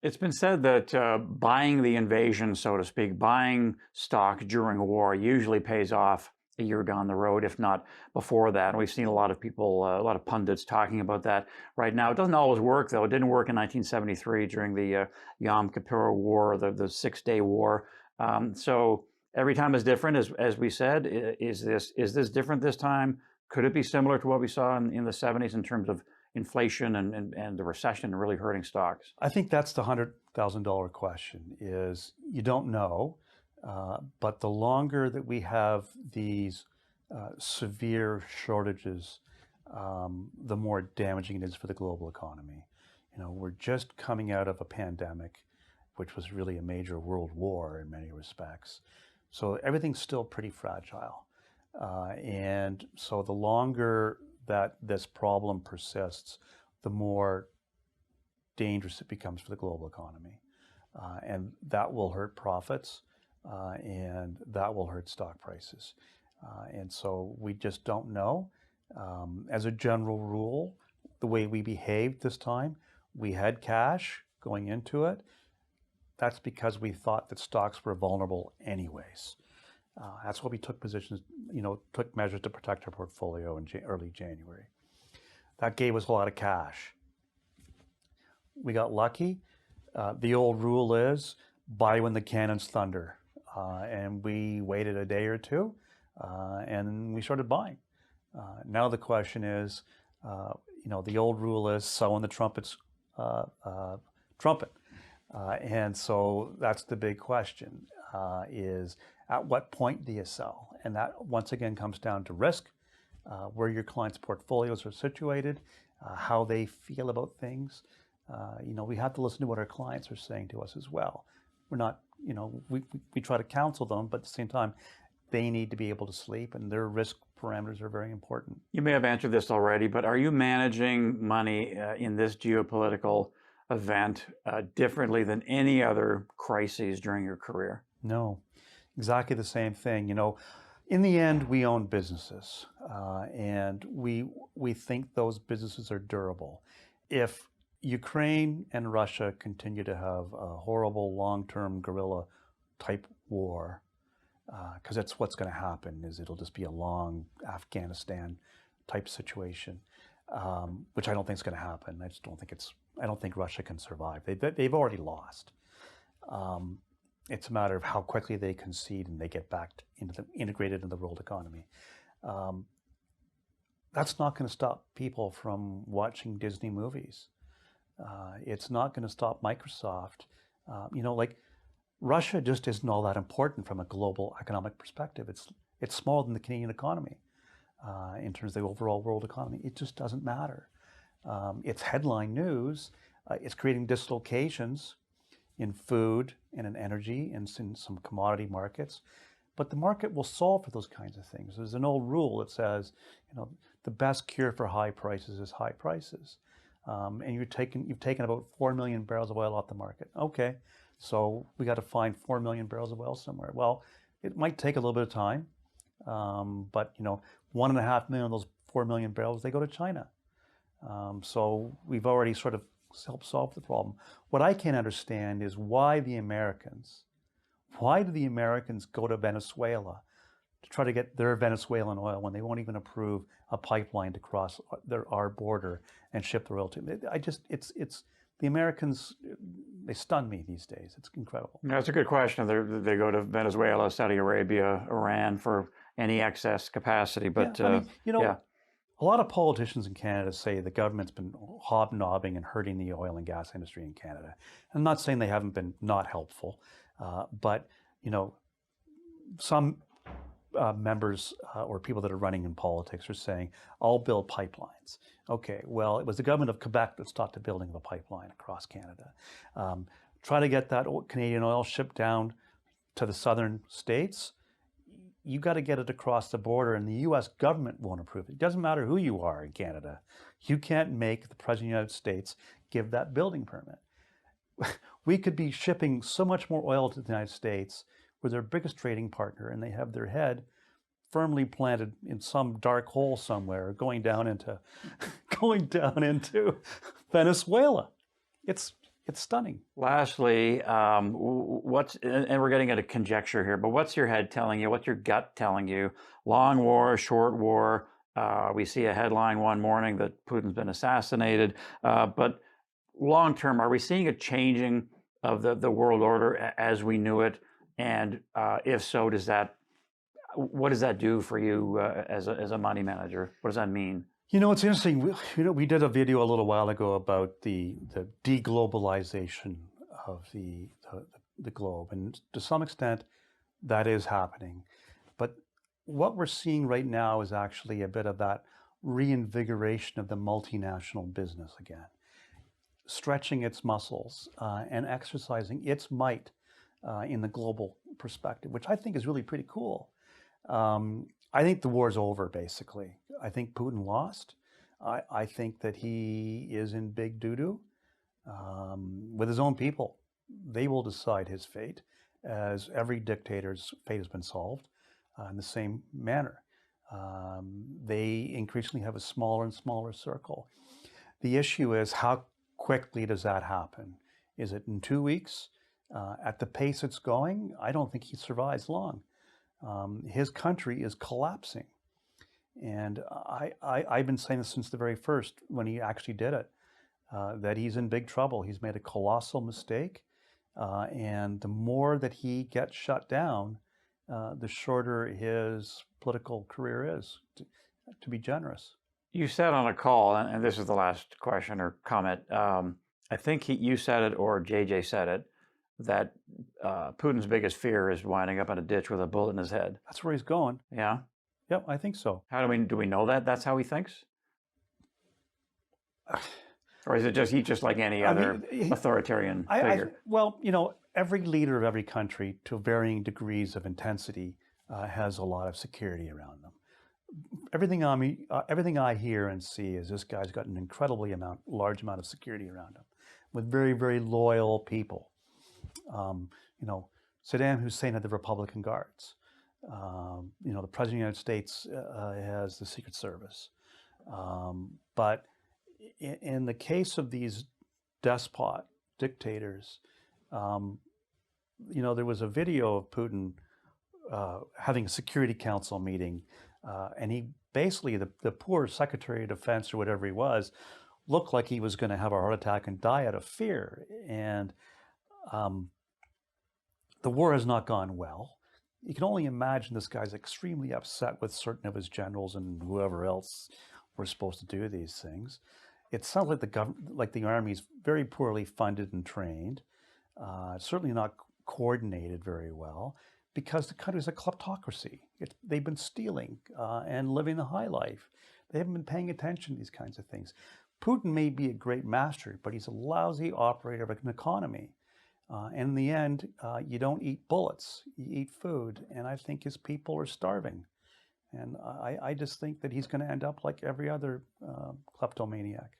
It's been said that buying the invasion, so to speak, buying stock during a war usually pays off a year down the road, if not before that. And we've seen a lot of people, a lot of pundits talking about that right now. It doesn't always work, though. It didn't work in 1973 during the Yom Kippur War, the Six-Day War. So every time is different, as we said. Is this different this time? Could it be similar to what we saw in the 70s in terms of inflation and the recession really hurting stocks? I think that's the $100,000 question. Is you don't know, but the longer that we have these severe shortages, the more damaging it is for the global economy. You know, we're just coming out of a pandemic, which was really a major world war in many respects. So everything's still pretty fragile. And so the longer that this problem persists, the more dangerous it becomes for the global economy. And that will hurt profits, and that will hurt stock prices. And so we just don't know. As a general rule, the way we behaved this time, we had cash going into it. That's because we thought that stocks were vulnerable anyways. That's why we took positions, took measures to protect our portfolio in early January. That gave us a lot of cash. We got lucky. The old rule is buy when the cannons thunder. And we waited a day or two, and we started buying. Now the question is, the old rule is sell when the trumpets trumpet. And so that's the big question, is at what point do you sell? And that once again comes down to risk, where your clients' portfolios are situated, how they feel about things. We have to listen to what our clients are saying to us as well. We're not, we try to counsel them, but at the same time, they need to be able to sleep, and their risk parameters are very important. You may have answered this already, but are you managing money in this geopolitical event differently than any other crises during your career? No, exactly the same thing. In the end, we own businesses, and we think those businesses are durable. If Ukraine and Russia continue to have a horrible long-term guerrilla type war, because that's what's going to happen, is it'll just be a long Afghanistan type situation, which I don't think is going to happen. I don't think Russia can survive. They've already lost. It's a matter of how quickly they concede and they get back integrated into the world economy. That's not going to stop people from watching Disney movies. It's not going to stop Microsoft. Russia just isn't all that important from a global economic perspective. It's smaller than the Canadian economy in terms of the overall world economy. It just doesn't matter. It's headline news. It's creating dislocations in food and in energy and in some commodity markets. But the market will solve for those kinds of things. There's an old rule that says, the best cure for high prices is high prices. And you've taken about 4 million barrels of oil off the market. Okay, so we got to find 4 million barrels of oil somewhere. Well, it might take a little bit of time, but 1.5 million of those 4 million barrels, they go to China. So we've already sort of helped solve the problem. What I can't understand is why do the Americans go to Venezuela to try to get their Venezuelan oil when they won't even approve a pipeline to cross our border and ship the oil to them? It's the Americans, they stun me these days. It's incredible. That's a good question. They go to Venezuela, Saudi Arabia, Iran for any excess capacity. But yeah, a lot of politicians in Canada say the government's been hobnobbing and hurting the oil and gas industry in Canada. I'm not saying they haven't been not helpful, but some members or people that are running in politics are saying, I'll build pipelines. Okay, well, it was the government of Quebec that stopped the building of a pipeline across Canada. Try to get that Canadian oil shipped down to the southern states. You got to get it across the border, and the U.S. government won't approve it. It doesn't matter who you are in Canada. You can't make the President of the United States give that building permit. We could be shipping so much more oil to the United States. We're their biggest trading partner, and they have their head firmly planted in some dark hole somewhere, going down into Venezuela. It's It's stunning. Lastly, what's and we're getting at a conjecture here, but what's your head telling you? What's your gut telling you? Long war, short war. We see a headline one morning that Putin's been assassinated, but long term, are we seeing a changing of the world order as we knew it? And if so, what does that do for you as a money manager? What does that mean? It's interesting. We did a video a little while ago about the deglobalization of the globe, and to some extent, that is happening. But what we're seeing right now is actually a bit of that reinvigoration of the multinational business again, stretching its muscles and exercising its might in the global perspective, which I think is really pretty cool. I think the war's over, basically. I think Putin lost. I think that he is in big doo-doo with his own people. They will decide his fate, as every dictator's fate has been solved in the same manner. They increasingly have a smaller and smaller circle. The issue is, how quickly does that happen? Is it in 2 weeks? At the pace it's going, I don't think he survives long. His country is collapsing. And I've been saying this since the very first, when he actually did it, that he's in big trouble. He's made a colossal mistake. And the more that he gets shut down, the shorter his political career is, to be generous. You said on a call, and this is the last question or comment, I think you said it or JJ said it, that Putin's biggest fear is winding up in a ditch with a bullet in his head. That's where he's going. Yeah? Yep, I think so. How do we know that that's how he thinks? Or is it just like any other authoritarian figure? Well, every leader of every country, to varying degrees of intensity, has a lot of security around them. Everything I hear and see is this guy's got an incredibly large amount of security around him, with very, very loyal people. Saddam Hussein had the Republican Guards. The President of the United States has the Secret Service. But in the case of these dictators, there was a video of Putin having a Security Council meeting, and he basically, the poor Secretary of Defense or whatever he was, looked like he was going to have a heart attack and die out of fear. And the war has not gone well. You can only imagine this guy's extremely upset with certain of his generals and whoever else were supposed to do these things. It sounds like the army is very poorly funded and trained, certainly not coordinated very well, because the country is a kleptocracy. They've been stealing and living the high life. They haven't been paying attention to these kinds of things. Putin may be a great master, but he's a lousy operator of an economy. And in the end, you don't eat bullets, you eat food. And I think his people are starving. And I just think that he's going to end up like every other kleptomaniac.